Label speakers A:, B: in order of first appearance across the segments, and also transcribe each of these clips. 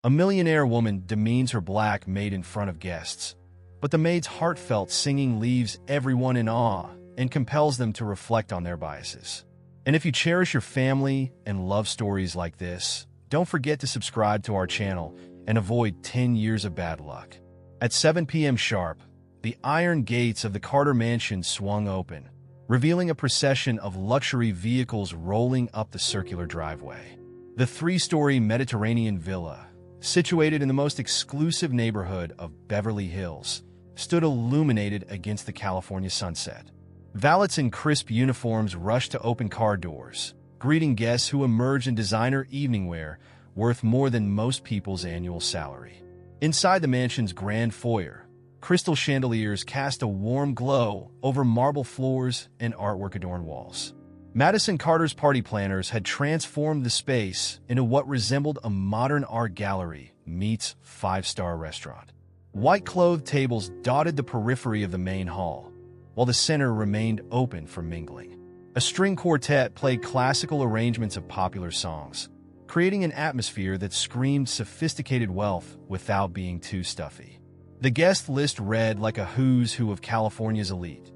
A: A millionaire woman demeans her black maid in front of guests, but the maid's heartfelt singing leaves everyone in awe and compels them to reflect on their biases. And if you cherish your family and love stories like this, don't forget to subscribe to our channel and avoid 10 years of bad luck. At 7 p.m. sharp, the iron gates of the Carter mansion swung open, revealing a procession of luxury vehicles rolling up the circular driveway. The three-story Mediterranean villa, situated in the most exclusive neighborhood of Beverly Hills, stood illuminated against the California sunset. Valets in crisp uniforms rushed to open car doors, greeting guests who emerged in designer evening wear worth more than most people's annual salary. Inside the mansion's grand foyer, crystal chandeliers cast a warm glow over marble floors and artwork-adorned walls. Madison Carter's party planners had transformed the space into what resembled a modern art gallery meets five-star restaurant. White-clothed tables dotted the periphery of the main hall, while the center remained open for mingling. A string quartet played classical arrangements of popular songs, creating an atmosphere that screamed sophisticated wealth without being too stuffy. The guest list read like a who's who of California's elite: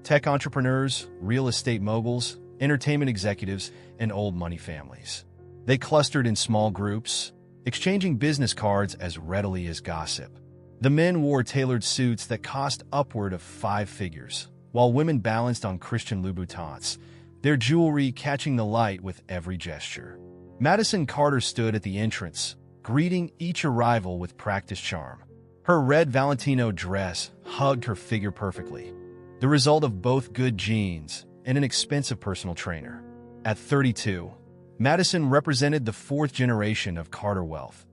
A: tech entrepreneurs, real estate moguls, entertainment executives, and old money families. They clustered in small groups, exchanging business cards as readily as gossip. The men wore tailored suits that cost upward of 5 figures, while women balanced on Christian Louboutins, their jewelry catching the light with every gesture. Madison Carter stood at the entrance, greeting each arrival with practiced charm. Her red Valentino dress hugged her figure perfectly, the result of both good genes and an expensive personal trainer. At 32, Madison represented the 4th generation of Carter wealth,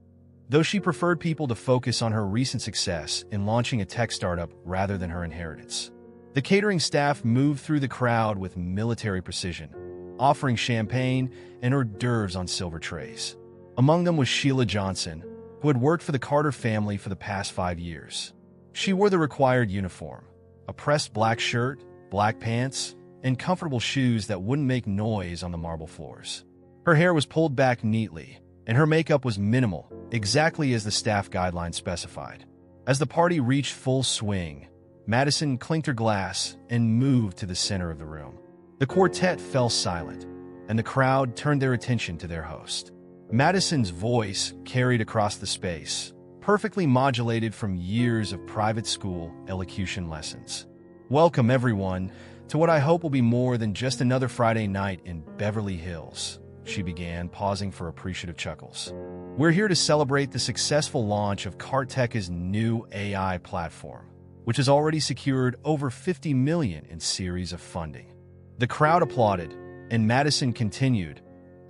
A: though she preferred people to focus on her recent success in launching a tech startup rather than her inheritance. The catering staff moved through the crowd with military precision, offering champagne and hors d'oeuvres on silver trays. Among them was Sheila Johnson, who had worked for the Carter family for the past 5 years. She wore the required uniform, a pressed black shirt, black pants, and comfortable shoes that wouldn't make noise on the marble floors. Her hair was pulled back neatly, and her makeup was minimal, exactly as the staff guidelines specified. As the party reached full swing, Madison clinked her glass and moved to the center of the room. The quartet fell silent, and the crowd turned their attention to their host. Madison's voice carried across the space, perfectly modulated from years of private school elocution lessons. "Welcome, everyone, to what I hope will be more than just another Friday night in Beverly Hills," she began, pausing for appreciative chuckles. "We're here to celebrate the successful launch of Cartech's new AI platform, which has already secured over $50 million in series of funding." The crowd applauded, and Madison continued,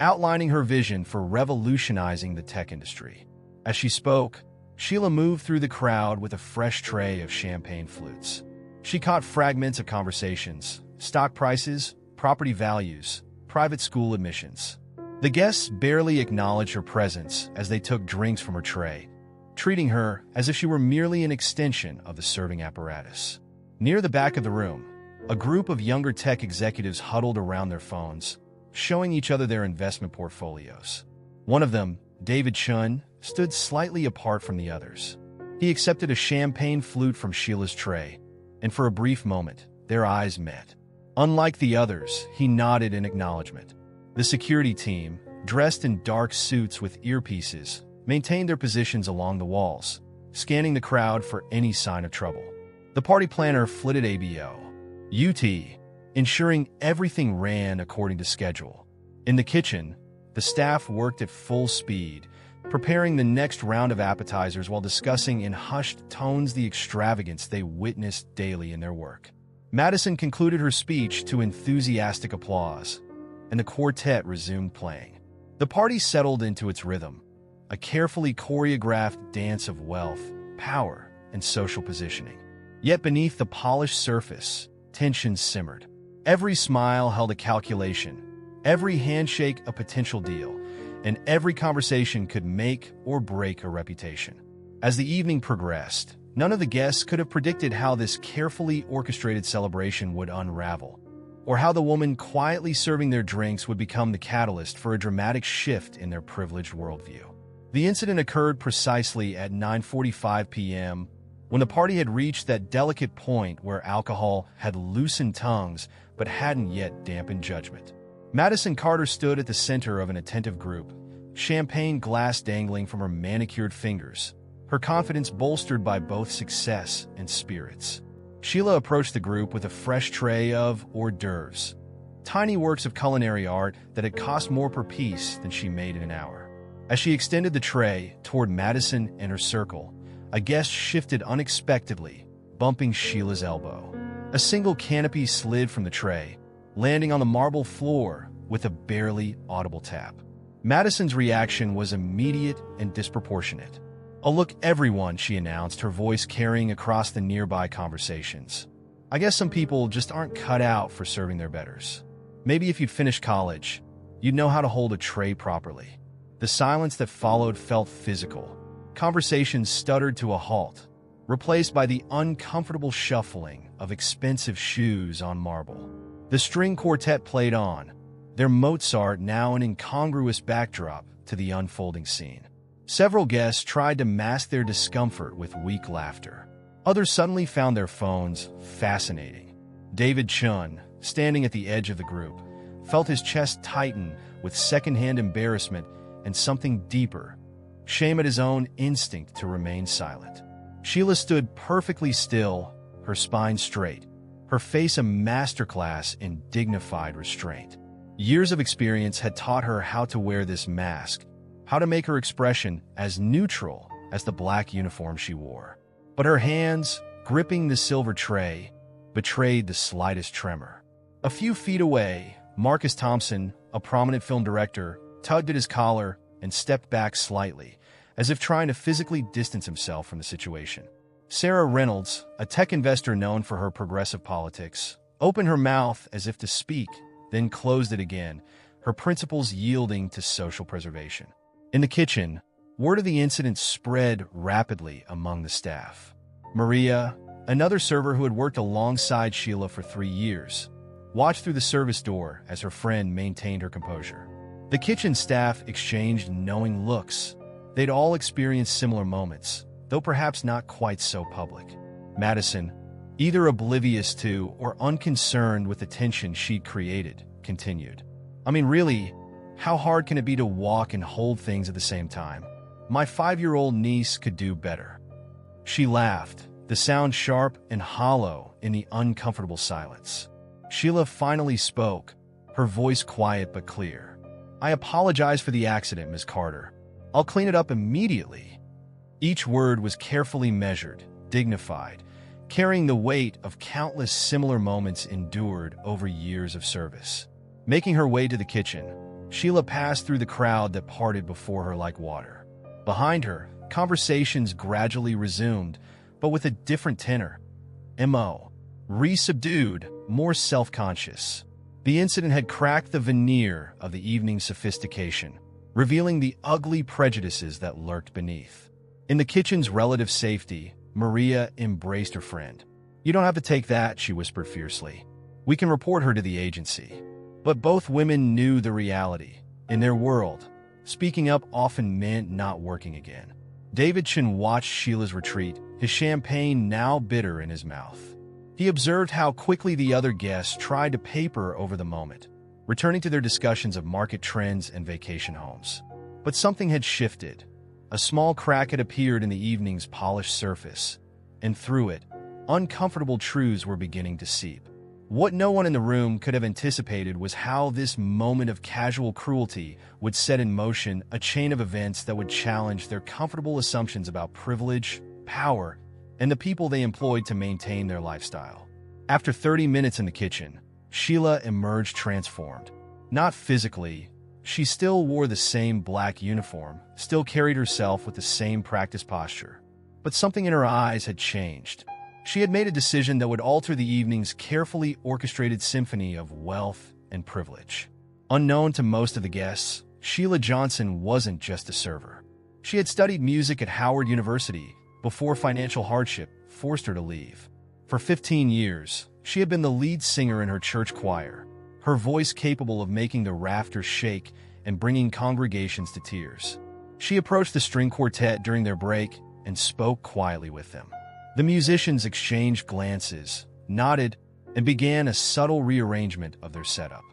A: outlining her vision for revolutionizing the tech industry. As she spoke, Sheila moved through the crowd with a fresh tray of champagne flutes. She caught fragments of conversations: stock prices, property values, private school admissions. The guests barely acknowledged her presence as they took drinks from her tray, treating her as if she were merely an extension of the serving apparatus. Near the back of the room, a group of younger tech executives huddled around their phones, showing each other their investment portfolios. One of them, David Chun, stood slightly apart from the others. He accepted a champagne flute from Sheila's tray, and for a brief moment, their eyes met. Unlike the others, he nodded in acknowledgement. The security team, dressed in dark suits with earpieces, maintained their positions along the walls, scanning the crowd for any sign of trouble. The party planner flitted ABO, UT, ensuring everything ran according to schedule. In the kitchen, the staff worked at full speed, preparing the next round of appetizers while discussing in hushed tones the extravagance they witnessed daily in their work. Madison concluded her speech to enthusiastic applause, and the quartet resumed playing. The party settled into its rhythm, a carefully choreographed dance of wealth, power, and social positioning. Yet beneath the polished surface, tension simmered. Every smile held a calculation, every handshake a potential deal, and every conversation could make or break a reputation. As the evening progressed, none of the guests could have predicted how this carefully orchestrated celebration would unravel, or how the woman quietly serving their drinks would become the catalyst for a dramatic shift in their privileged worldview. The incident occurred precisely at 9:45 p.m., when the party had reached that delicate point where alcohol had loosened tongues but hadn't yet dampened judgment. Madison Carter stood at the center of an attentive group, champagne glass dangling from her manicured fingers, her confidence bolstered by both success and spirits. Sheila approached the group with a fresh tray of hors d'oeuvres, tiny works of culinary art that had cost more per piece than she made in an hour. As she extended the tray toward Madison and her circle, a guest shifted unexpectedly, bumping Sheila's elbow. A single canopy slid from the tray, landing on the marble floor with a barely audible tap. Madison's reaction was immediate and disproportionate. "Oh, look, everyone," she announced, her voice carrying across the nearby conversations. "I guess some people just aren't cut out for serving their betters. Maybe if you'd finished college, you'd know how to hold a tray properly." The silence that followed felt physical. Conversations stuttered to a halt, replaced by the uncomfortable shuffling of expensive shoes on marble. The string quartet played on, their Mozart now an incongruous backdrop to the unfolding scene. Several guests tried to mask their discomfort with weak laughter. Others suddenly found their phones fascinating. David Chun, standing at the edge of the group, felt his chest tighten with secondhand embarrassment and something deeper, shame at his own instinct to remain silent. Sheila stood perfectly still, her spine straight, her face a masterclass in dignified restraint. Years of experience had taught her how to wear this mask, how to make her expression as neutral as the black uniform she wore. But her hands, gripping the silver tray, betrayed the slightest tremor. A few feet away, Marcus Thompson, a prominent film director, tugged at his collar and stepped back slightly, as if trying to physically distance himself from the situation. Sarah Reynolds, a tech investor known for her progressive politics, opened her mouth as if to speak, then closed it again, her principles yielding to social preservation. In the kitchen, word of the incident spread rapidly among the staff. Maria, another server who had worked alongside Sheila for 3 years, watched through the service door as her friend maintained her composure. The kitchen staff exchanged knowing looks. They'd all experienced similar moments, though perhaps not quite so public. Madison, either oblivious to or unconcerned with the tension she'd created, continued. "I mean, really, how hard can it be to walk and hold things at the same time? My 5-year-old niece could do better." She laughed, the sound sharp and hollow in the uncomfortable silence. Sheila finally spoke, her voice quiet but clear. "I apologize for the accident, Miss Carter. I'll clean it up immediately." Each word was carefully measured, dignified, carrying the weight of countless similar moments endured over years of service. Making her way to the kitchen, Sheila passed through the crowd that parted before her like water. Behind her, conversations gradually resumed, but with a different tenor. M.O. Re-subdued, more self-conscious. The incident had cracked the veneer of the evening's sophistication, revealing the ugly prejudices that lurked beneath. In the kitchen's relative safety, Maria embraced her friend. "You don't have to take that," she whispered fiercely. "We can report her to the agency." But both women knew the reality. In their world, speaking up often meant not working again. David Chin watched Sheila's retreat, his champagne now bitter in his mouth. He observed how quickly the other guests tried to paper over the moment, returning to their discussions of market trends and vacation homes. But something had shifted. A small crack had appeared in the evening's polished surface, and through it, uncomfortable truths were beginning to seep. What no one in the room could have anticipated was how this moment of casual cruelty would set in motion a chain of events that would challenge their comfortable assumptions about privilege, power, and the people they employed to maintain their lifestyle. After 30 minutes in the kitchen, Sheila emerged transformed. Not physically, she still wore the same black uniform, still carried herself with the same practiced posture. But something in her eyes had changed. She had made a decision that would alter the evening's carefully orchestrated symphony of wealth and privilege. Unknown to most of the guests, Sheila Johnson wasn't just a server. She had studied music at Howard University before financial hardship forced her to leave. For 15 years, she had been the lead singer in her church choir, her voice capable of making the rafters shake and bringing congregations to tears. She approached the string quartet during their break and spoke quietly with them. The musicians exchanged glances, nodded, and began a subtle rearrangement of their setup.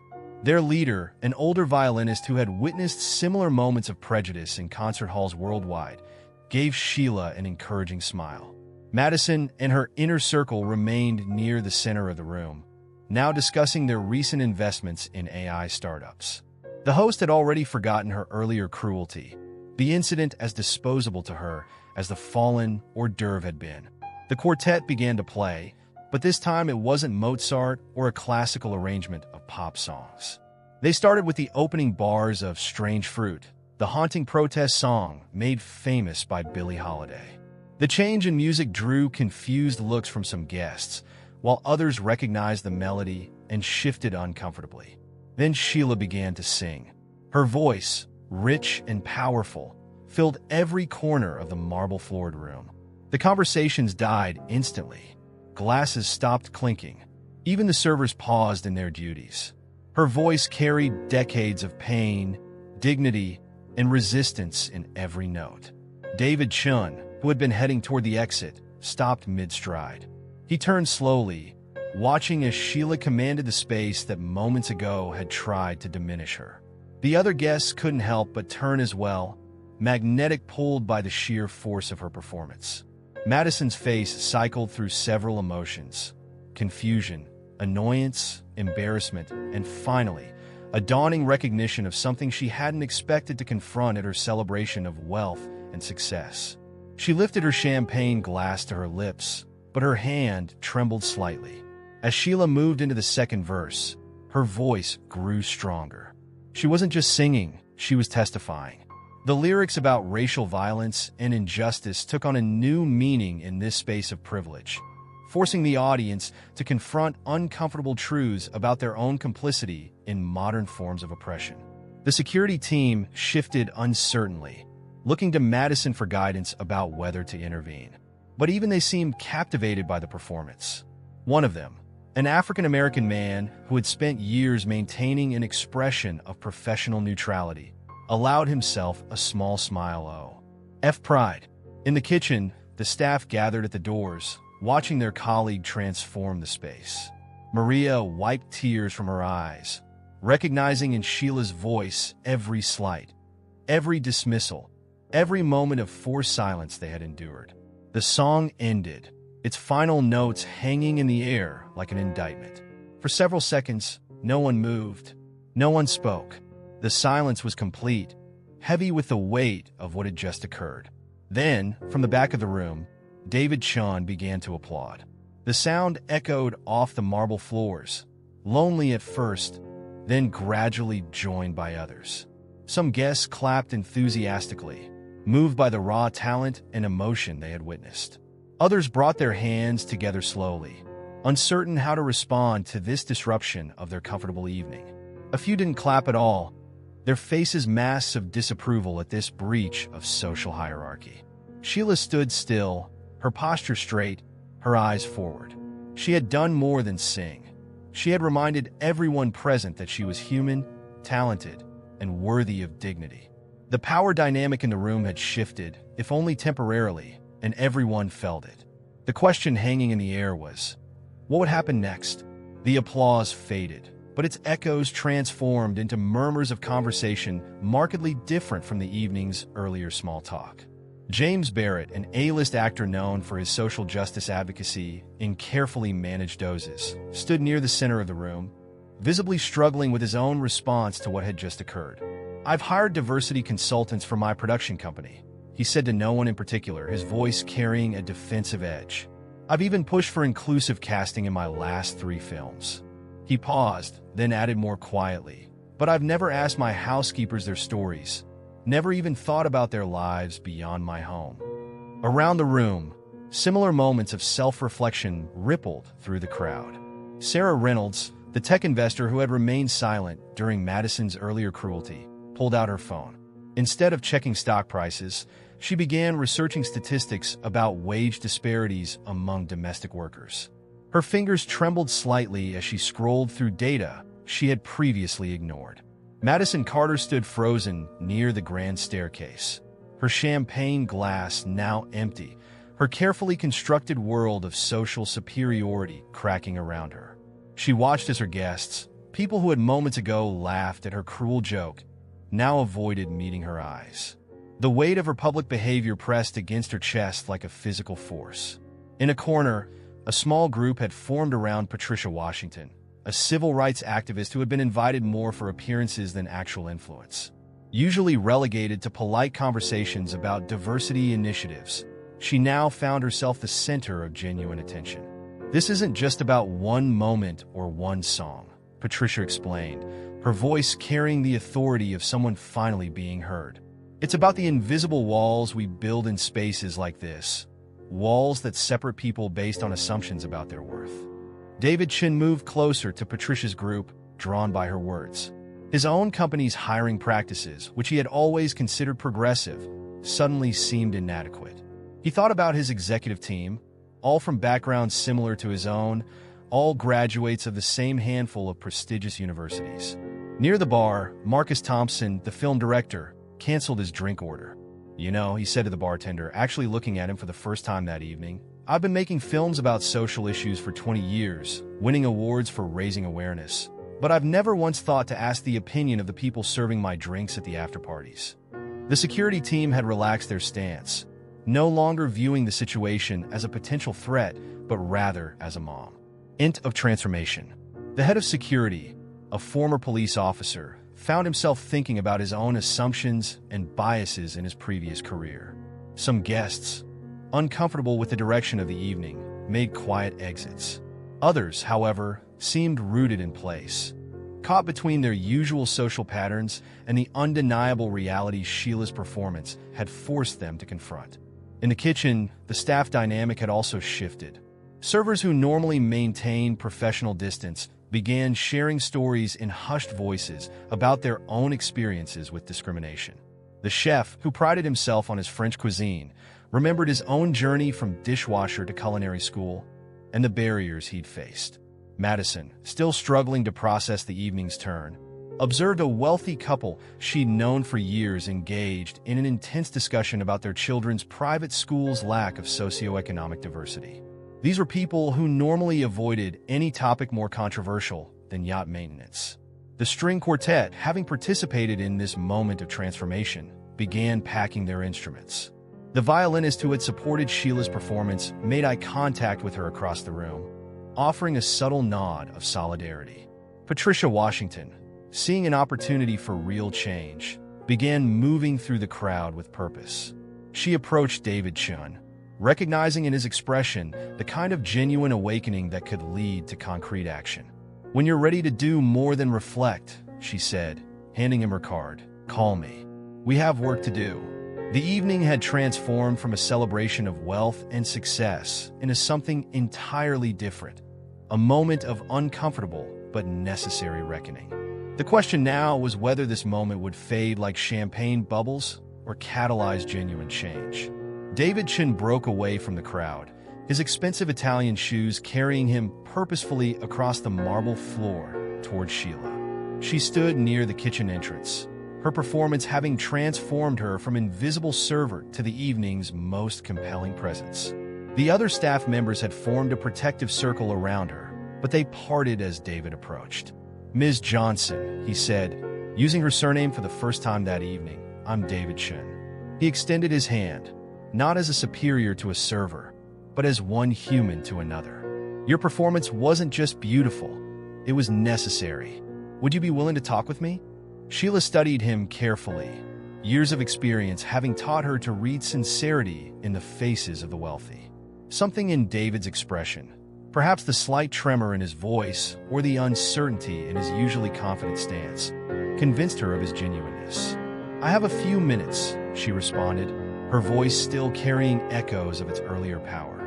A: Their leader, an older violinist who had witnessed similar moments of prejudice in concert halls worldwide, gave Sheila an encouraging smile. Madison and her inner circle remained near the center of the room, now discussing their recent investments in AI startups. The host had already forgotten her earlier cruelty, the incident as disposable to her as the fallen hors d'oeuvre had been. The quartet began to play, but this time it wasn't Mozart or a classical arrangement of pop songs. They started with the opening bars of Strange Fruit, the haunting protest song made famous by Billie Holiday. The change in music drew confused looks from some guests, while others recognized the melody and shifted uncomfortably. Then Sheila began to sing. Her voice, rich and powerful, filled every corner of the marble-floored room. The conversations died instantly. Glasses stopped clinking. Even the servers paused in their duties. Her voice carried decades of pain, dignity, and resistance in every note. David Chun, who had been heading toward the exit, stopped mid-stride. He turned slowly, watching as Sheila commanded the space that moments ago had tried to diminish her. The other guests couldn't help but turn as well, magnetic pulled by the sheer force of her performance. Madison's face cycled through several emotions: confusion, annoyance, embarrassment, and finally, a dawning recognition of something she hadn't expected to confront at her celebration of wealth and success. She lifted her champagne glass to her lips, but her hand trembled slightly. As Sheila moved into the second verse, her voice grew stronger. She wasn't just singing, she was testifying. The lyrics about racial violence and injustice took on a new meaning in this space of privilege, forcing the audience to confront uncomfortable truths about their own complicity in modern forms of oppression. The security team shifted uncertainly, looking to Madison for guidance about whether to intervene. But even they seemed captivated by the performance. One of them, an African-American man who had spent years maintaining an expression of professional neutrality, allowed himself a small smile. Pride. In the kitchen, the staff gathered at the doors, watching their colleague transform the space. Maria wiped tears from her eyes, recognizing in Sheila's voice every slight, every dismissal, every moment of forced silence they had endured. The song ended, its final notes hanging in the air like an indictment. For several seconds, no one moved, no one spoke. The silence was complete, heavy with the weight of what had just occurred. Then, from the back of the room, David Chun began to applaud. The sound echoed off the marble floors, lonely at first, then gradually joined by others. Some guests clapped enthusiastically, moved by the raw talent and emotion they had witnessed. Others brought their hands together slowly, uncertain how to respond to this disruption of their comfortable evening. A few didn't clap at all, their faces masks of disapproval at this breach of social hierarchy. Sheila stood still, her posture straight, her eyes forward. She had done more than sing. She had reminded everyone present that she was human, talented, and worthy of dignity. The power dynamic in the room had shifted, if only temporarily, and everyone felt it. The question hanging in the air was, what would happen next? The applause faded, but its echoes transformed into murmurs of conversation markedly different from the evening's earlier small talk. James Barrett, an A-list actor known for his social justice advocacy in carefully managed doses, stood near the center of the room, visibly struggling with his own response to what had just occurred. "I've hired diversity consultants for my production company," he said to no one in particular, his voice carrying a defensive edge. "I've even pushed for inclusive casting in my last 3 films." He paused, then added more quietly, "But I've never asked my housekeepers their stories, never even thought about their lives beyond my home." Around the room, similar moments of self-reflection rippled through the crowd. Sarah Reynolds, the tech investor who had remained silent during Madison's earlier cruelty, pulled out her phone. Instead of checking stock prices, she began researching statistics about wage disparities among domestic workers. Her fingers trembled slightly as she scrolled through data she had previously ignored. Madison Carter stood frozen near the grand staircase, her champagne glass now empty, her carefully constructed world of social superiority cracking around her. She watched as her guests, people who had moments ago laughed at her cruel joke, now avoided meeting her eyes. The weight of her public behavior pressed against her chest like a physical force. In a corner, a small group had formed around Patricia Washington, a civil rights activist who had been invited more for appearances than actual influence. Usually relegated to polite conversations about diversity initiatives, she now found herself the center of genuine attention. "This isn't just about one moment or one song," Patricia explained, her voice carrying the authority of someone finally being heard. "It's about the invisible walls we build in spaces like this, walls that separate people based on assumptions about their worth." David Chin moved closer to Patricia's group, drawn by her words. His own company's hiring practices, which he had always considered progressive, suddenly seemed inadequate. He thought about his executive team, all from backgrounds similar to his own, all graduates of the same handful of prestigious universities. Near the bar, Marcus Thompson, the film director, canceled his drink order. "You know," he said to the bartender, actually looking at him for the first time that evening, "I've been making films about social issues for 20 years, winning awards for raising awareness. But I've never once thought to ask the opinion of the people serving my drinks at the after-parties." The security team had relaxed their stance, no longer viewing the situation as a potential threat, but rather as a moment of transformation. The head of security, a former police officer, found himself thinking about his own assumptions and biases in his previous career. Some guests, uncomfortable with the direction of the evening, made quiet exits. Others, however, seemed rooted in place, caught between their usual social patterns and the undeniable reality Sheila's performance had forced them to confront. In the kitchen, the staff dynamic had also shifted. Servers who normally maintain professional distance began sharing stories in hushed voices about their own experiences with discrimination. The chef, who prided himself on his French cuisine, remembered his own journey from dishwasher to culinary school and the barriers he'd faced. Madison, still struggling to process the evening's turn, observed a wealthy couple she'd known for years engaged in an intense discussion about their children's private school's lack of socioeconomic diversity. These were people who normally avoided any topic more controversial than yacht maintenance. The string quartet, having participated in this moment of transformation, began packing their instruments. The violinist who had supported Sheila's performance made eye contact with her across the room, offering a subtle nod of solidarity. Patricia Washington, seeing an opportunity for real change, began moving through the crowd with purpose. She approached David Chun, recognizing in his expression the kind of genuine awakening that could lead to concrete action. "When you're ready to do more than reflect," she said, handing him her card, "call me. We have work to do." The evening had transformed from a celebration of wealth and success into something entirely different, a moment of uncomfortable but necessary reckoning. The question now was whether this moment would fade like champagne bubbles or catalyze genuine change. David Chin broke away from the crowd, his expensive Italian shoes carrying him purposefully across the marble floor toward Sheila. She stood near the kitchen entrance, her performance having transformed her from invisible server to the evening's most compelling presence. The other staff members had formed a protective circle around her, but they parted as David approached. "Ms. Johnson," he said, using her surname for the first time that evening, "I'm David Chin." He extended his hand, not as a superior to a server, but as one human to another. "Your performance wasn't just beautiful, it was necessary. Would you be willing to talk with me?" Sheila studied him carefully, years of experience having taught her to read sincerity in the faces of the wealthy. Something in David's expression, perhaps the slight tremor in his voice or the uncertainty in his usually confident stance, convinced her of his genuineness. "I have a few minutes," she responded, her voice still carrying echoes of its earlier power.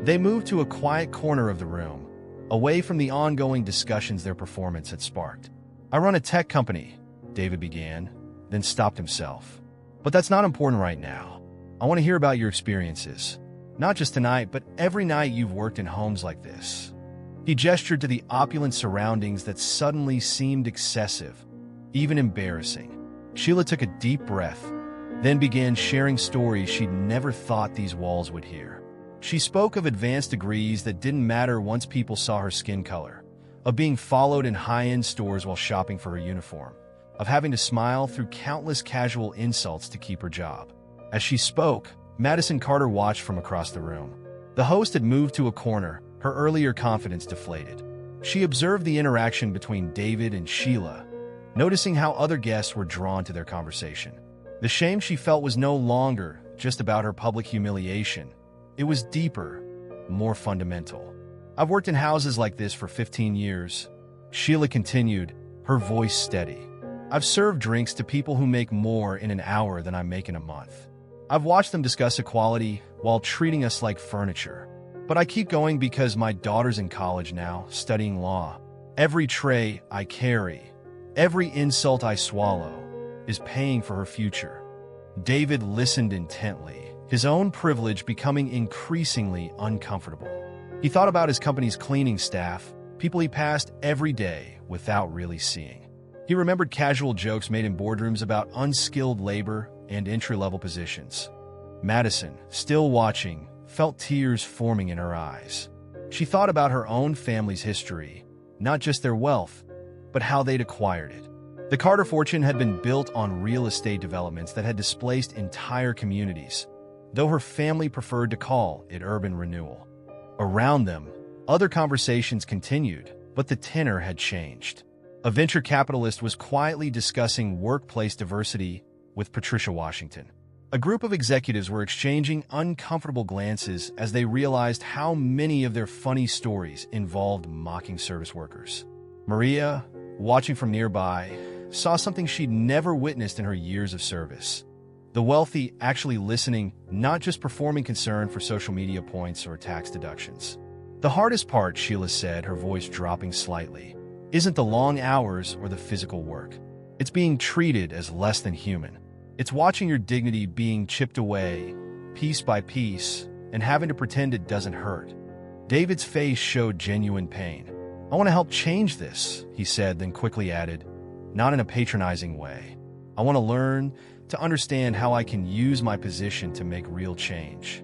A: They moved to a quiet corner of the room, away from the ongoing discussions their performance had sparked. "I run a tech company," David began, then stopped himself. "But that's not important right now. I want to hear about your experiences. Not just tonight, but every night you've worked in homes like this." He gestured to the opulent surroundings that suddenly seemed excessive, even embarrassing. Sheila took a deep breath, then began sharing stories she'd never thought these walls would hear. She spoke of advanced degrees that didn't matter once people saw her skin color, of being followed in high-end stores while shopping for her uniform, of having to smile through countless casual insults to keep her job. As she spoke, Madison Carter watched from across the room. The host had moved to a corner, her earlier confidence deflated. She observed the interaction between David and Sheila, noticing how other guests were drawn to their conversation. The shame she felt was no longer just about her public humiliation. It was deeper, more fundamental. "I've worked in houses like this for 15 years. Sheila continued, her voice steady. "I've served drinks to people who make more in an hour than I make in a month. I've watched them discuss equality while treating us like furniture. But I keep going because my daughter's in college now, studying law. Every tray I carry, every insult I swallow, is paying for her future." David listened intently, his own privilege becoming increasingly uncomfortable. He thought about his company's cleaning staff, people he passed every day without really seeing. He remembered casual jokes made in boardrooms about unskilled labor and entry-level positions. Madison, still watching, felt tears forming in her eyes. She thought about her own family's history, not just their wealth, but how they'd acquired it. The Carter fortune had been built on real estate developments that had displaced entire communities, though her family preferred to call it urban renewal. Around them, other conversations continued, but the tenor had changed. A venture capitalist was quietly discussing workplace diversity with Patricia Washington. A group of executives were exchanging uncomfortable glances as they realized how many of their funny stories involved mocking service workers. Maria, watching from nearby, saw something she'd never witnessed in her years of service. The wealthy actually listening, not just performing concern for social media points or tax deductions. "The hardest part," Sheila said, her voice dropping slightly, "isn't the long hours or the physical work. It's being treated as less than human. It's watching your dignity being chipped away, piece by piece, and having to pretend it doesn't hurt." David's face showed genuine pain. "I want to help change this," he said, then quickly added, "not in a patronizing way. I want to learn to understand how I can use my position to make real change."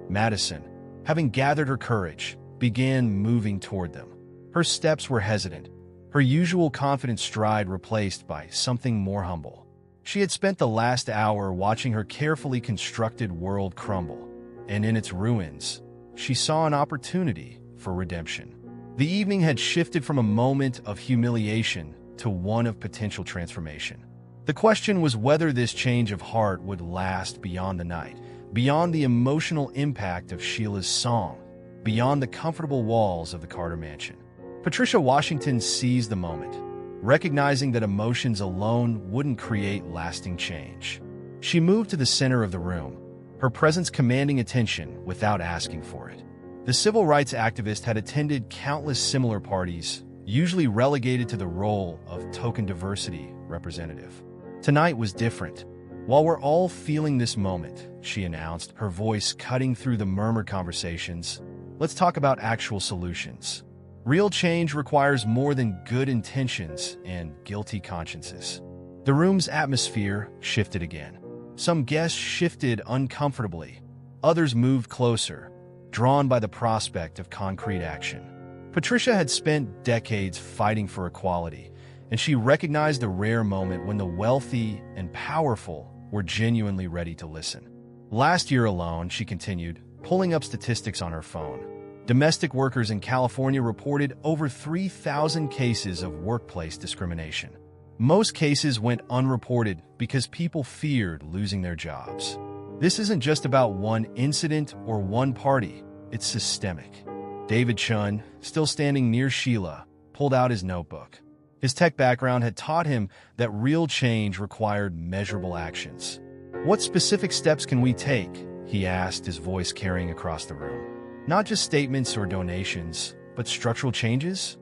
A: Madison, having gathered her courage, began moving toward them. Her steps were hesitant, her usual confident stride replaced by something more humble. She had spent the last hour watching her carefully constructed world crumble, and in its ruins, she saw an opportunity for redemption. The evening had shifted from a moment of humiliation to one of potential transformation. The question was whether this change of heart would last beyond the night, beyond the emotional impact of Sheila's song, beyond the comfortable walls of the Carter mansion. Patricia Washington seized the moment, recognizing that emotions alone wouldn't create lasting change. She moved to the center of the room, her presence commanding attention without asking for it. The civil rights activist had attended countless similar parties, usually relegated to the role of token diversity representative. Tonight was different. "While we're all feeling this moment," she announced, her voice cutting through the murmured conversations, "let's talk about actual solutions. Real change requires more than good intentions and guilty consciences." The room's atmosphere shifted again. Some guests shifted uncomfortably. Others moved closer, drawn by the prospect of concrete action. Patricia had spent decades fighting for equality, and she recognized the rare moment when the wealthy and powerful were genuinely ready to listen. Last year alone, she continued, pulling up statistics on her phone, domestic workers in California reported over 3,000 cases of workplace discrimination. Most cases went unreported because people feared losing their jobs. This isn't just about one incident or one party, it's systemic. David Chun, still standing near Sheila, pulled out his notebook. His tech background had taught him that real change required measurable actions. "What specific steps can we take?" he asked, his voice carrying across the room. "Not just statements or donations, but structural changes?"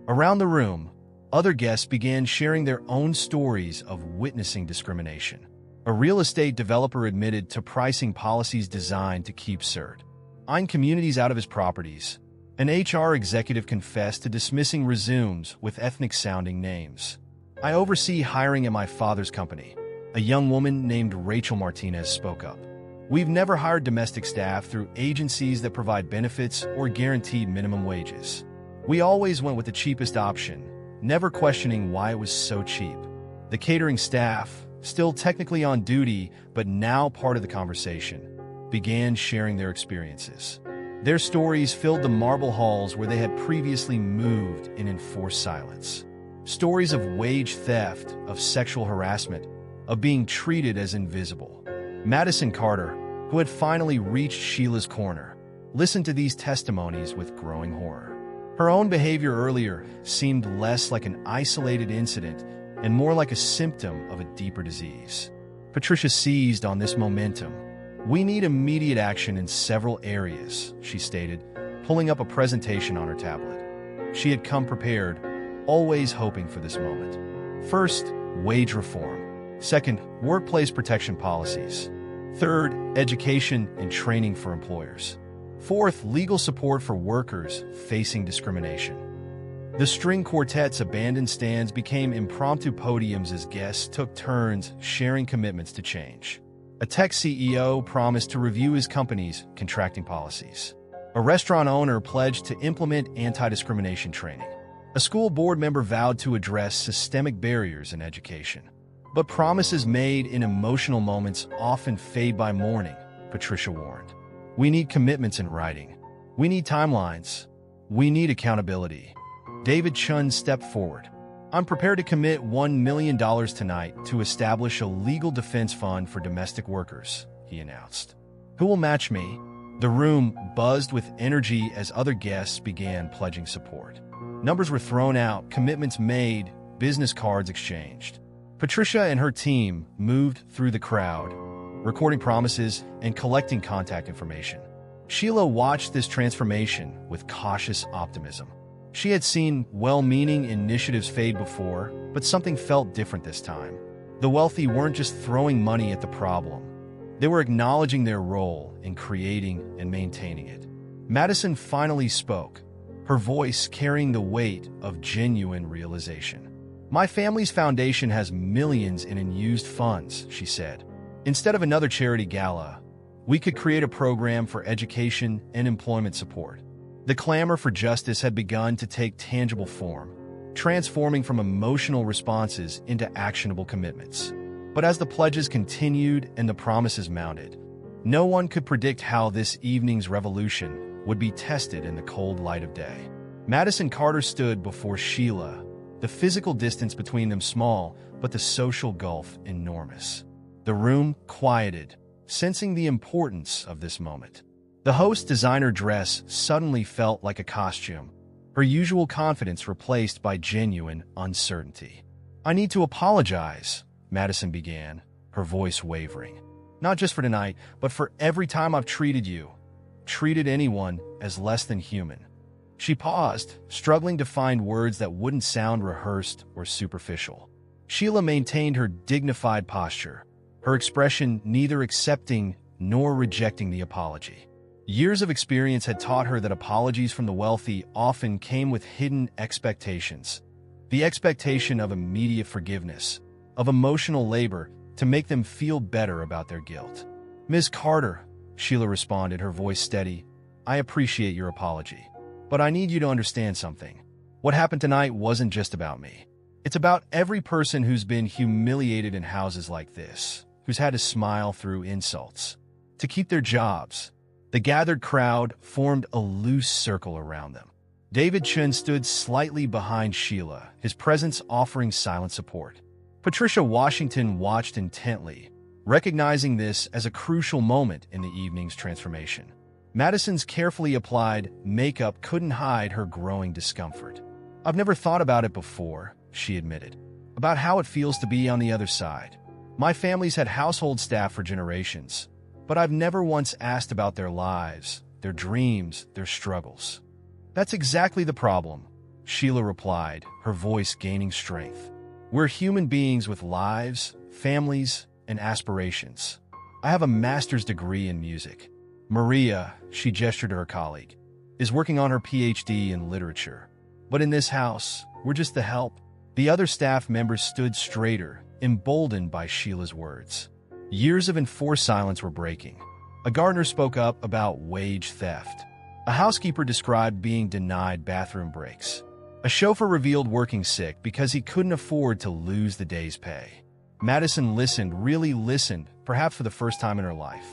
A: Around the room, other guests began sharing their own stories of witnessing discrimination. A real estate developer admitted to pricing policies designed to keep communities out of his properties. An HR executive confessed to dismissing resumes with ethnic-sounding names. "I oversee hiring at my father's company," A young woman named Rachel Martinez spoke up. "We've never hired domestic staff through agencies that provide benefits or guaranteed minimum wages. We always went with the cheapest option, never questioning why it was so cheap." The catering staff, still technically on duty but now part of the conversation, began sharing their experiences. Their stories filled the marble halls where they had previously moved in enforced silence. Stories of wage theft, of sexual harassment, of being treated as invisible. Madison Carter, who had finally reached Sheila's corner, listened to these testimonies with growing horror. Her own behavior earlier seemed less like an isolated incident and more like a symptom of a deeper disease. Patricia seized on this momentum. "We need immediate action in several areas," she stated, pulling up a presentation on her tablet. She had come prepared, always hoping for this moment. First, wage reform. Second, workplace protection policies. Third, education and training for employers. Fourth, legal support for workers facing discrimination. The string quartet's abandoned stands became impromptu podiums as guests took turns sharing commitments to change. A tech CEO promised to review his company's contracting policies. A restaurant owner pledged to implement anti-discrimination training. A school board member vowed to address systemic barriers in education. But promises made in emotional moments often fade by morning, Patricia warned. "We need commitments in writing. We need timelines. We need accountability." David Chun stepped forward. "I'm prepared to commit $1 million tonight to establish a legal defense fund for domestic workers," he announced. "Who will match me?" The room buzzed with energy as other guests began pledging support. Numbers were thrown out, commitments made, business cards exchanged. Patricia and her team moved through the crowd, recording promises and collecting contact information. Sheila watched this transformation with cautious optimism. She had seen well-meaning initiatives fade before, but something felt different this time. The wealthy weren't just throwing money at the problem. They were acknowledging their role in creating and maintaining it. Madison finally spoke, her voice carrying the weight of genuine realization. "My family's foundation has millions in unused funds," she said. "Instead of another charity gala, we could create a program for education and employment support." The clamor for justice had begun to take tangible form, transforming from emotional responses into actionable commitments. But as the pledges continued and the promises mounted, no one could predict how this evening's revolution would be tested in the cold light of day. Madison Carter stood before Sheila, the physical distance between them small, but the social gulf enormous. The room quieted, sensing the importance of this moment. The host's designer dress suddenly felt like a costume, her usual confidence replaced by genuine uncertainty. "I need to apologize," Madison began, her voice wavering. "Not just for tonight, but for every time I've treated anyone as less than human." She paused, struggling to find words that wouldn't sound rehearsed or superficial. Sheila maintained her dignified posture, her expression neither accepting nor rejecting the apology. Years of experience had taught her that apologies from the wealthy often came with hidden expectations. The expectation of immediate forgiveness, of emotional labor to make them feel better about their guilt. "Ms. Carter," Sheila responded, her voice steady, "I appreciate your apology. But I need you to understand something. What happened tonight wasn't just about me. It's about every person who's been humiliated in houses like this, who's had to smile through insults, to keep their jobs." The gathered crowd formed a loose circle around them. David Chun stood slightly behind Sheila, his presence offering silent support. Patricia Washington watched intently, recognizing this as a crucial moment in the evening's transformation. Madison's carefully applied makeup couldn't hide her growing discomfort. "I've never thought about it before," she admitted, "about how it feels to be on the other side. My family's had household staff for generations, but I've never once asked about their lives, their dreams, their struggles." "That's exactly the problem," Sheila replied, her voice gaining strength. "We're human beings with lives, families, and aspirations. I have a master's degree in music. Maria," she gestured to her colleague, "is working on her PhD in literature. But in this house, we're just the help." The other staff members stood straighter, emboldened by Sheila's words. Years of enforced silence were breaking. A gardener spoke up about wage theft. A housekeeper described being denied bathroom breaks. A chauffeur revealed working sick because he couldn't afford to lose the day's pay. Madison listened, really listened, perhaps for the first time in her life.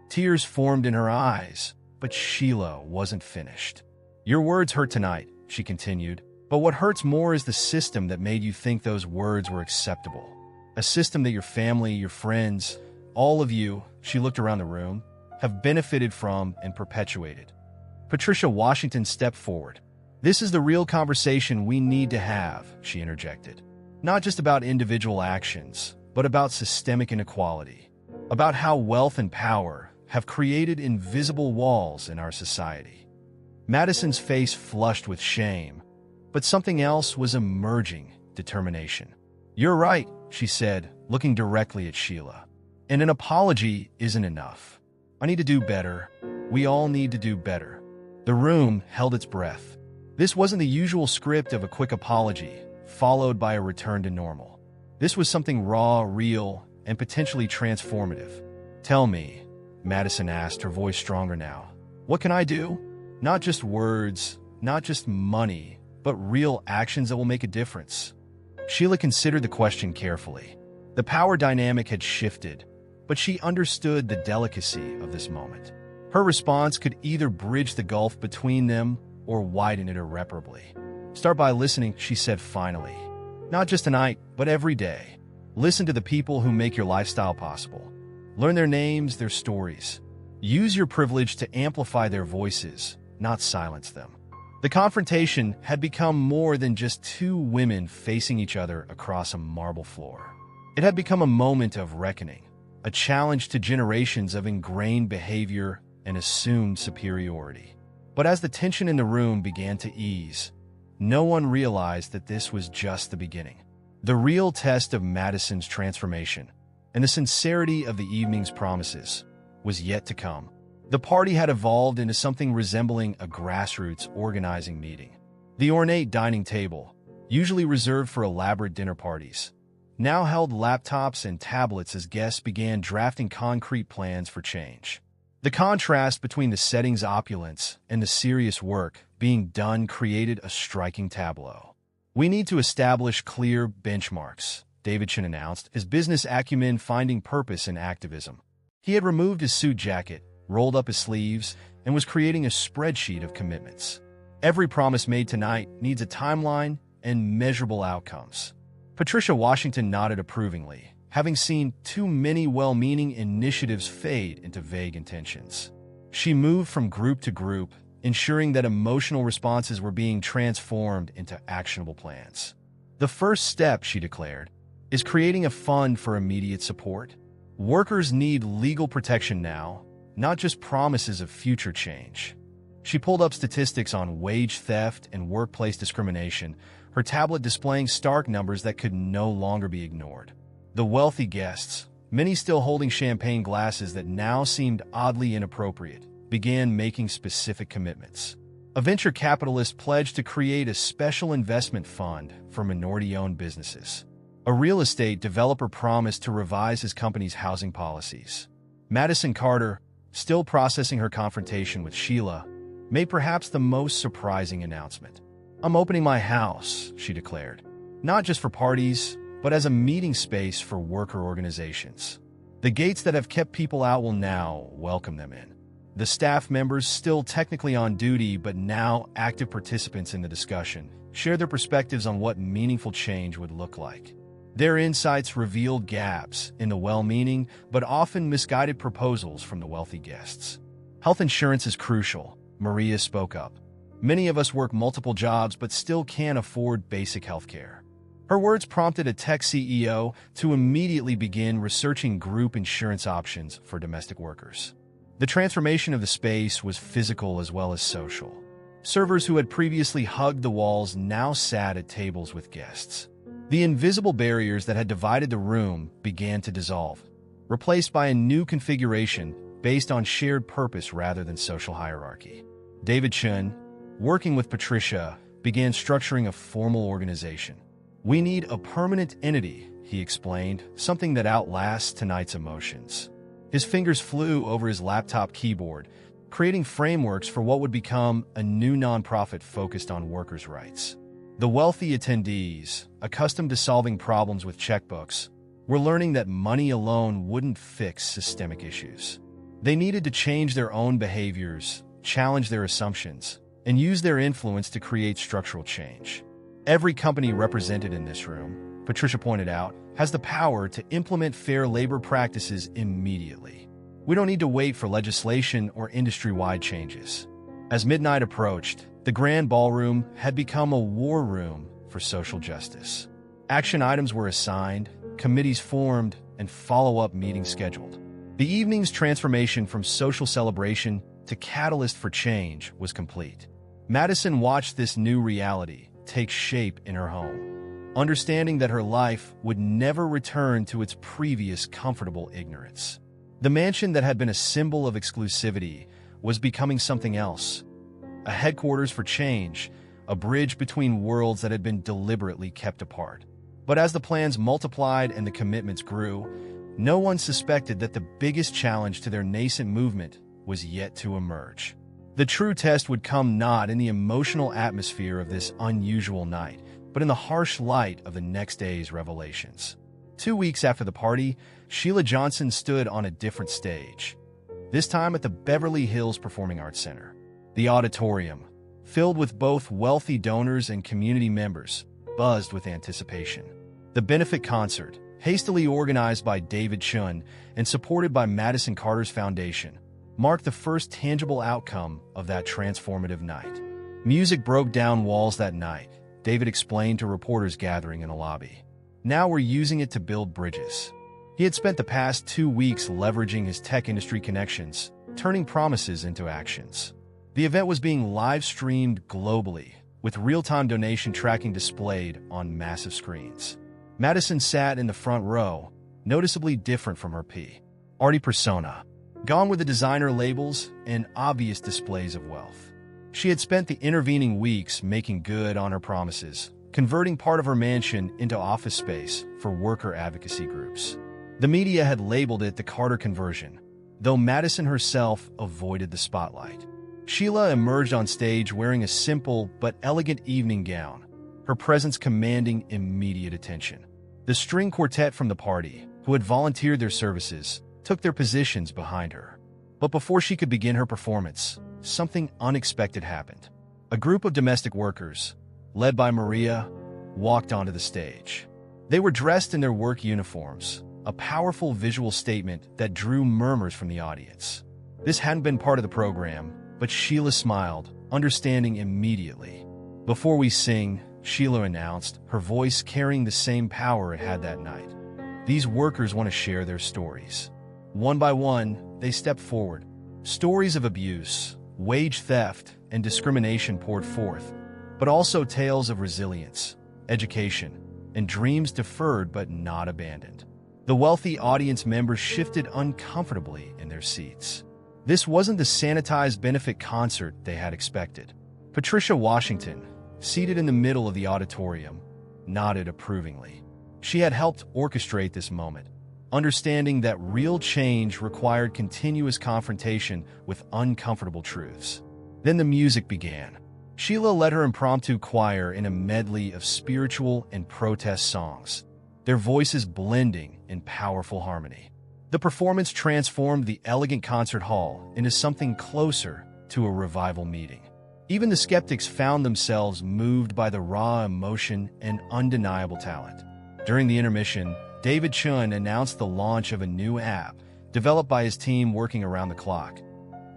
A: Tears formed in her eyes, but Sheila wasn't finished. "Your words hurt tonight," she continued, "but what hurts more is the system that made you think those words were acceptable. A system that your family, your friends, all of you," she looked around the room, "have benefited from and perpetuated." Patricia Washington stepped forward. "This is the real conversation we need to have," she interjected. "Not just about individual actions, but about systemic inequality, about how wealth and power have created invisible walls in our society." Madison's face flushed with shame, but something else was emerging: determination. "You're right," she said, looking directly at Sheila. "And an apology isn't enough. I need to do better. We all need to do better." The room held its breath. This wasn't the usual script of a quick apology, followed by a return to normal. This was something raw, real, and potentially transformative. "Tell me," Madison asked, her voice stronger now. "What can I do? Not just words, not just money, but real actions that will make a difference." Sheila considered the question carefully. The power dynamic had shifted, but she understood the delicacy of this moment. Her response could either bridge the gulf between them or widen it irreparably. "Start by listening," she said finally. "Not just tonight, but every day. Listen to the people who make your lifestyle possible. Learn their names, their stories. Use your privilege to amplify their voices, not silence them." The confrontation had become more than just two women facing each other across a marble floor. It had become a moment of reckoning, a challenge to generations of ingrained behavior and assumed superiority. But as the tension in the room began to ease, no one realized that this was just the beginning. The real test of Madison's transformation and the sincerity of the evening's promises was yet to come. The party had evolved into something resembling a grassroots organizing meeting. The ornate dining table, usually reserved for elaborate dinner parties, now held laptops and tablets as guests began drafting concrete plans for change. The contrast between the setting's opulence and the serious work being done created a striking tableau. "We need to establish clear benchmarks," Davidson announced, his business acumen finding purpose in activism. He had removed his suit jacket, rolled up his sleeves, and was creating a spreadsheet of commitments. "Every promise made tonight needs a timeline and measurable outcomes." Patricia Washington nodded approvingly, having seen too many well-meaning initiatives fade into vague intentions. She moved from group to group, ensuring that emotional responses were being transformed into actionable plans. "The first step," she declared, "is creating a fund for immediate support. Workers need legal protection now, not just promises of future change." She pulled up statistics on wage theft and workplace discrimination, her tablet displaying stark numbers that could no longer be ignored. The wealthy guests, many still holding champagne glasses that now seemed oddly inappropriate, began making specific commitments. A venture capitalist pledged to create a special investment fund for minority-owned businesses. A real estate developer promised to revise his company's housing policies. Madison Carter, still processing her confrontation with Sheila, made perhaps the most surprising announcement. "I'm opening my house," she declared. "Not just for parties, but as a meeting space for worker organizations. The gates that have kept people out will now welcome them in." The staff members, still technically on duty but now active participants in the discussion, shared their perspectives on what meaningful change would look like. Their insights revealed gaps in the well-meaning but often misguided proposals from the wealthy guests. "Health insurance is crucial," Maria spoke up. "Many of us work multiple jobs but still can't afford basic health care." Her words prompted a tech CEO to immediately begin researching group insurance options for domestic workers. The transformation of the space was physical as well as social. Servers who had previously hugged the walls now sat at tables with guests. The invisible barriers that had divided the room began to dissolve, replaced by a new configuration based on shared purpose rather than social hierarchy. David Chun, working with Patricia, began structuring a formal organization. "We need a permanent entity," he explained, something that outlasts tonight's emotions. His fingers flew over his laptop keyboard, creating frameworks for what would become a new nonprofit focused on workers' rights. The wealthy attendees, accustomed to solving problems with checkbooks, were learning that money alone wouldn't fix systemic issues. They needed to change their own behaviors, challenge their assumptions, and use their influence to create structural change. Every company represented in this room, Patricia pointed out, has the power to implement fair labor practices immediately. We don't need to wait for legislation or industry-wide changes. As midnight approached, the grand ballroom had become a war room for social justice. Action items were assigned, committees formed, and follow-up meetings scheduled. The evening's transformation from social celebration to catalyst for change was complete. Madison watched this new reality take shape in her home, understanding that her life would never return to its previous comfortable ignorance. The mansion that had been a symbol of exclusivity was becoming something else, a headquarters for change, a bridge between worlds that had been deliberately kept apart. But as the plans multiplied and the commitments grew, no one suspected that the biggest challenge to their nascent movement was yet to emerge. The true test would come not in the emotional atmosphere of this unusual night, but in the harsh light of the next day's revelations. 2 weeks after the party, Sheila Johnson stood on a different stage, this time at the Beverly Hills Performing Arts Center. The auditorium, filled with both wealthy donors and community members, buzzed with anticipation. The benefit concert, hastily organized by David Chun and supported by Madison Carter's Foundation, marked the first tangible outcome of that transformative night. Music broke down walls that night, David explained to reporters gathering in a lobby. Now we're using it to build bridges. He had spent the past 2 weeks leveraging his tech industry connections, turning promises into actions. The event was being live-streamed globally, with real-time donation tracking displayed on massive screens. Madison sat in the front row, noticeably different from her arty persona. Gone were the designer labels and obvious displays of wealth. She had spent the intervening weeks making good on her promises, converting part of her mansion into office space for worker advocacy groups. The media had labeled it the Carter conversion, though Madison herself avoided the spotlight. Sheila emerged on stage wearing a simple but elegant evening gown, her presence commanding immediate attention. The string quartet from the party, who had volunteered their services, took their positions behind her. But before she could begin her performance, something unexpected happened. A group of domestic workers, led by Maria, walked onto the stage. They were dressed in their work uniforms, a powerful visual statement that drew murmurs from the audience. This hadn't been part of the program, but Sheila smiled, understanding immediately. "Before we sing," Sheila announced, her voice carrying the same power it had that night, "these workers want to share their stories." One by one, they stepped forward. Stories of abuse, wage theft, and discrimination poured forth, but also tales of resilience, education, and dreams deferred but not abandoned. The wealthy audience members shifted uncomfortably in their seats. This wasn't the sanitized benefit concert they had expected. Patricia Washington, seated in the middle of the auditorium, nodded approvingly. She had helped orchestrate this moment, understanding that real change required continuous confrontation with uncomfortable truths. Then the music began. Sheila led her impromptu choir in a medley of spiritual and protest songs, their voices blending in powerful harmony. The performance transformed the elegant concert hall into something closer to a revival meeting. Even the skeptics found themselves moved by the raw emotion and undeniable talent. During the intermission, David Chun announced the launch of a new app developed by his team working around the clock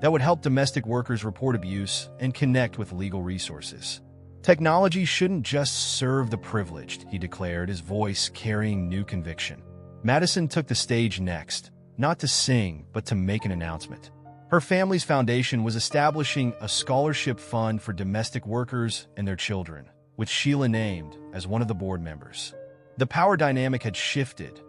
A: that would help domestic workers report abuse and connect with legal resources. Technology shouldn't just serve the privileged, he declared, his voice carrying new conviction. Madison took the stage next, not to sing, but to make an announcement. Her family's foundation was establishing a scholarship fund for domestic workers and their children, which Sheila named as one of the board members. The power dynamic had shifted.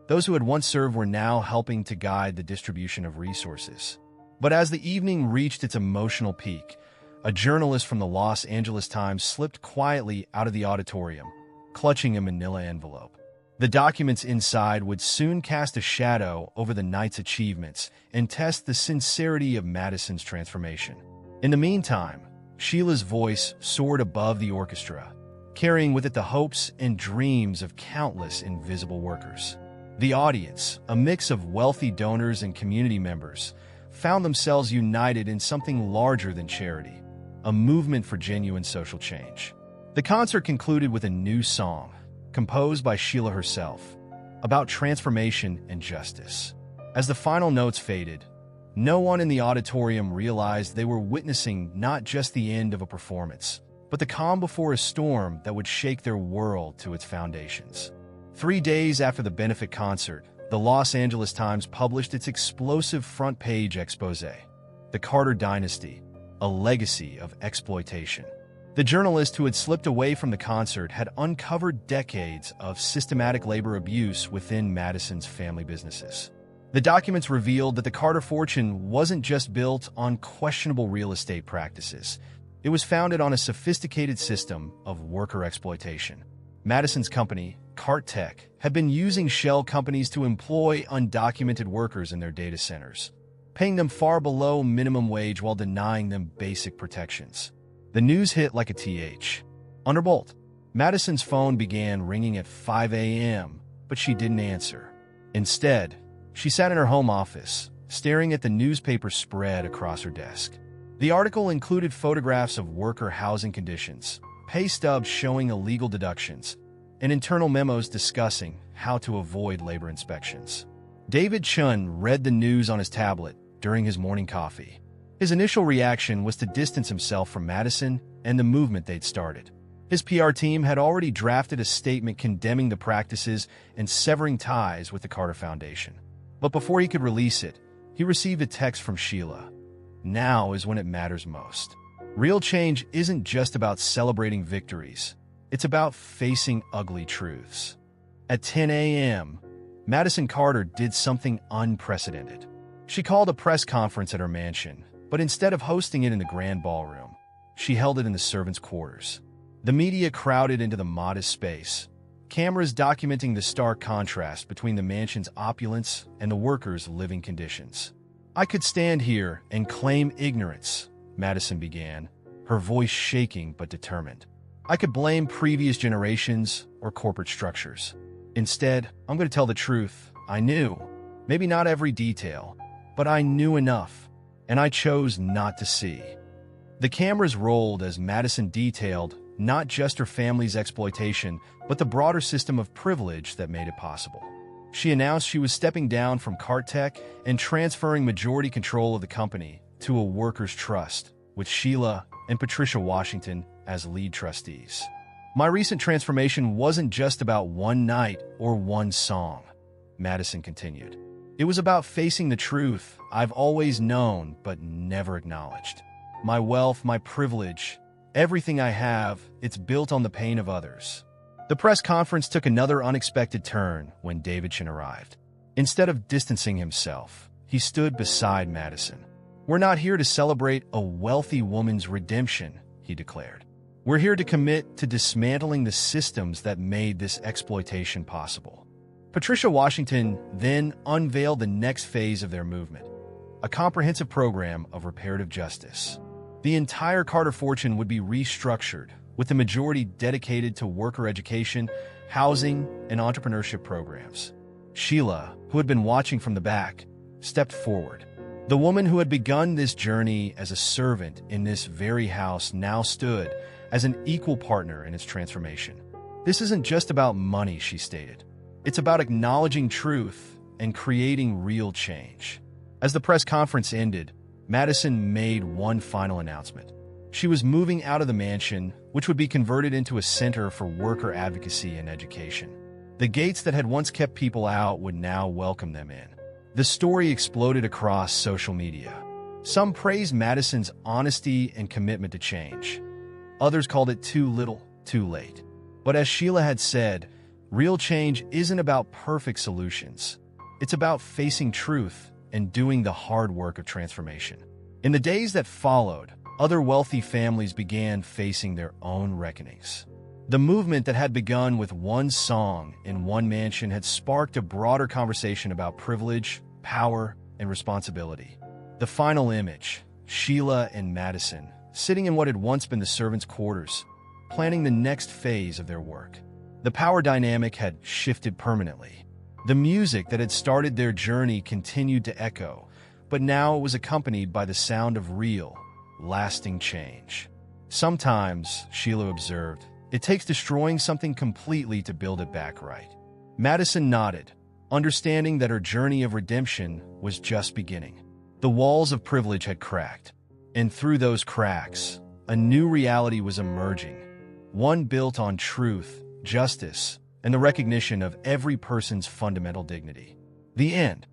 A: Those who had once served were now helping to guide the distribution of resources. But as the evening reached its emotional peak, a journalist from the Los Angeles Times slipped quietly out of the auditorium, clutching a manila envelope. The documents inside would soon cast a shadow over the night's achievements and test the sincerity of Madison's transformation. In the meantime, Sheila's voice soared above the orchestra, carrying with it the hopes and dreams of countless invisible workers. The audience, a mix of wealthy donors and community members, found themselves united in something larger than charity, a movement for genuine social change. The concert concluded with a new song, composed by Sheila herself, about transformation and justice. As the final notes faded, no one in the auditorium realized they were witnessing not just the end of a performance, but the calm before a storm that would shake their world to its foundations. 3 days after the benefit concert, the Los Angeles Times published its explosive front-page expose, "The Carter Dynasty, a Legacy of Exploitation." The journalist who had slipped away from the concert had uncovered decades of systematic labor abuse within Madison's family businesses. The documents revealed that the Carter fortune wasn't just built on questionable real estate practices. It was founded on a sophisticated system of worker exploitation. Madison's company, Cart Tech, had been using shell companies to employ undocumented workers in their data centers, paying them far below minimum wage while denying them basic protections. The news hit like a TH. Underbolt. Madison's phone began ringing at 5 a.m., but she didn't answer. Instead, she sat in her home office, staring at the newspaper spread across her desk. The article included photographs of worker housing conditions, pay stubs showing illegal deductions, and internal memos discussing how to avoid labor inspections. David Chun read the news on his tablet during his morning coffee. His initial reaction was to distance himself from Madison and the movement they'd started. His PR team had already drafted a statement condemning the practices and severing ties with the Carter Foundation. But before he could release it, he received a text from Sheila. Now is when it matters most. Real change isn't just about celebrating victories. It's about facing ugly truths. At 10 a.m., Madison Carter did something unprecedented. She called a press conference at her mansion, but instead of hosting it in the grand ballroom, she held it in the servants' quarters. The media crowded into the modest space, cameras documenting the stark contrast between the mansion's opulence and the workers' living conditions. "I could stand here and claim ignorance," Madison began, her voice shaking but determined. "I could blame previous generations or corporate structures. Instead, I'm going to tell the truth. I knew. Maybe not every detail, but I knew enough, and I chose not to see." The cameras rolled as Madison detailed not just her family's exploitation, but the broader system of privilege that made it possible. She announced she was stepping down from Cart Tech and transferring majority control of the company to a workers' trust, with Sheila and Patricia Washington as lead trustees. "My recent transformation wasn't just about one night or one song," Madison continued. "It was about facing the truth I've always known but never acknowledged. My wealth, my privilege, everything I have, it's built on the pain of others." The press conference took another unexpected turn when David Chin arrived. Instead of distancing himself, he stood beside Madison. "We're not here to celebrate a wealthy woman's redemption," he declared. "We're here to commit to dismantling the systems that made this exploitation possible." Patricia Washington then unveiled the next phase of their movement, a comprehensive program of reparative justice. The entire Carter fortune would be restructured, with the majority dedicated to worker education, housing, and entrepreneurship programs. Sheila, who had been watching from the back, stepped forward. The woman who had begun this journey as a servant in this very house now stood as an equal partner in its transformation. "This isn't just about money," she stated. "It's about acknowledging truth and creating real change." As the press conference ended, Madison made one final announcement. She was moving out of the mansion, which would be converted into a center for worker advocacy and education. The gates that had once kept people out would now welcome them in. The story exploded across social media. Some praised Madison's honesty and commitment to change. Others called it too little, too late. But as Sheila had said, real change isn't about perfect solutions. It's about facing truth and doing the hard work of transformation. In the days that followed, other wealthy families began facing their own reckonings. The movement that had begun with one song in one mansion had sparked a broader conversation about privilege, power, and responsibility. The final image, Sheila and Madison, sitting in what had once been the servants' quarters, planning the next phase of their work. The power dynamic had shifted permanently. The music that had started their journey continued to echo, but now it was accompanied by the sound of real, lasting change. Sometimes, Sheila observed, it takes destroying something completely to build it back right. Madison nodded, understanding that her journey of redemption was just beginning. The walls of privilege had cracked, and through those cracks, a new reality was emerging, one built on truth, justice, and the recognition of every person's fundamental dignity. The end.